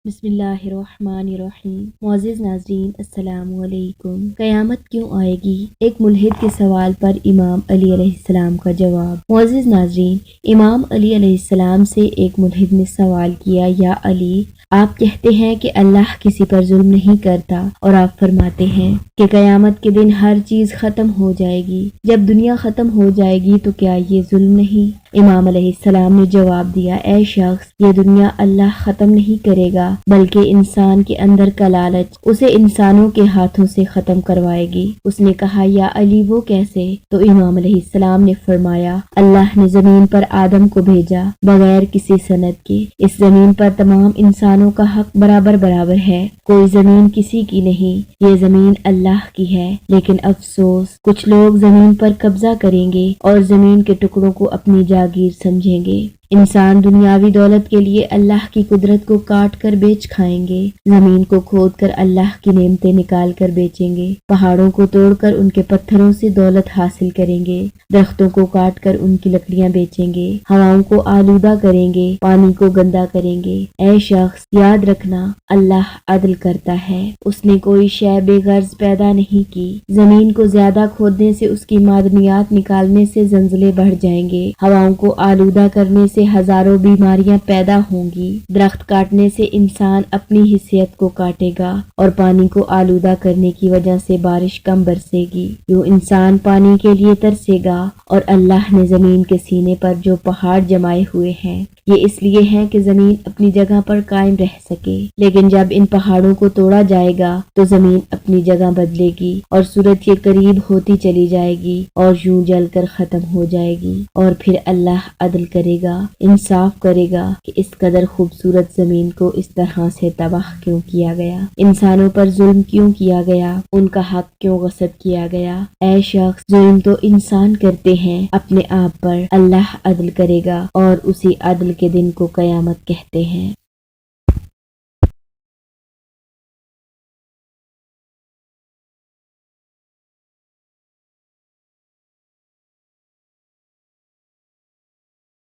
بسم اللہ الرحمن الرحیم۔ معزز ناظرین السلام علیکم۔ قیامت کیوں آئے گی؟ ایک ملحد کے سوال پر امام علی علیہ السلام کا جواب۔ معزز ناظرین، امام علی علیہ السلام سے ایک ملحد نے سوال کیا، یا علی، آپ کہتے ہیں کہ اللہ کسی پر ظلم نہیں کرتا، اور آپ فرماتے ہیں کہ قیامت کے دن ہر چیز ختم ہو جائے گی۔ جب دنیا ختم ہو جائے گی تو کیا یہ ظلم نہیں؟ امام علیہ السلام نے جواب دیا، اے شخص، یہ دنیا اللہ ختم نہیں کرے گا، بلکہ انسان کے اندر کا لالچ اسے انسانوں کے ہاتھوں سے ختم کروائے گی۔ اس نے کہا، یا علی، وہ کیسے؟ تو امام علیہ السلام نے فرمایا، اللہ نے زمین پر آدم کو بھیجا بغیر کسی سند کے۔ اس زمین پر تمام انسانوں کا حق برابر ہے، کوئی زمین کسی کی نہیں، یہ زمین اللہ کی ہے۔ لیکن افسوس، کچھ لوگ زمین پر قبضہ کریں گے اور زمین کے ٹکڑوں کو اپنی جاگیر سمجھیں گے۔ انسان دنیاوی دولت کے لیے اللہ کی قدرت کو کاٹ کر بیچ کھائیں گے، زمین کو کھود کر اللہ کی نعمتیں نکال کر بیچیں گے، پہاڑوں کو توڑ کر ان کے پتھروں سے دولت حاصل کریں گے، درختوں کو کاٹ کر ان کی لکڑیاں بیچیں گے، ہواؤں کو آلودہ کریں گے، پانی کو گندا کریں گے۔ اے شخص، یاد رکھنا، اللہ عدل کرتا ہے، اس نے کوئی شے بے غرض پیدا نہیں کی۔ زمین کو زیادہ کھودنے سے اس کی معدنیات نکالنے سے زلزلے بڑھ جائیں گے، ہواؤں کو آلودہ کرنے سے ہزاروں بیماریاں پیدا ہوں گی، درخت کاٹنے سے انسان اپنی حیثیت کو کاٹے گا، اور پانی کو آلودہ کرنے کی وجہ سے بارش کم برسے گی۔ یوں انسان پانی کے لیے ترسے گا، اور اللہ نے زمین کے سینے پر جو پہاڑ جمائے ہوئے ہیں، یہ اس لیے ہیں کہ زمین اپنی جگہ پر قائم رہ سکے۔ لیکن جب ان پہاڑوں کو توڑا جائے گا تو زمین اپنی جگہ بدلے گی، اور سورج کے قریب ہوتی چلی جائے گی، اور یوں جل کر ختم ہو جائے گی۔ اور پھر اللہ عدل کرے گا، انصاف کرے گا کہ اس قدر خوبصورت زمین کو اس طرح سے تباہ کیوں کیا گیا، انسانوں پر ظلم کیوں کیا گیا، ان کا حق کیوں غصب کیا گیا۔ اے شخص، ظلم تو انسان کرتے ہیں اپنے آپ پر، اللہ عدل کرے گا، اور اسی عدل کے دن کو قیامت کہتے ہیں۔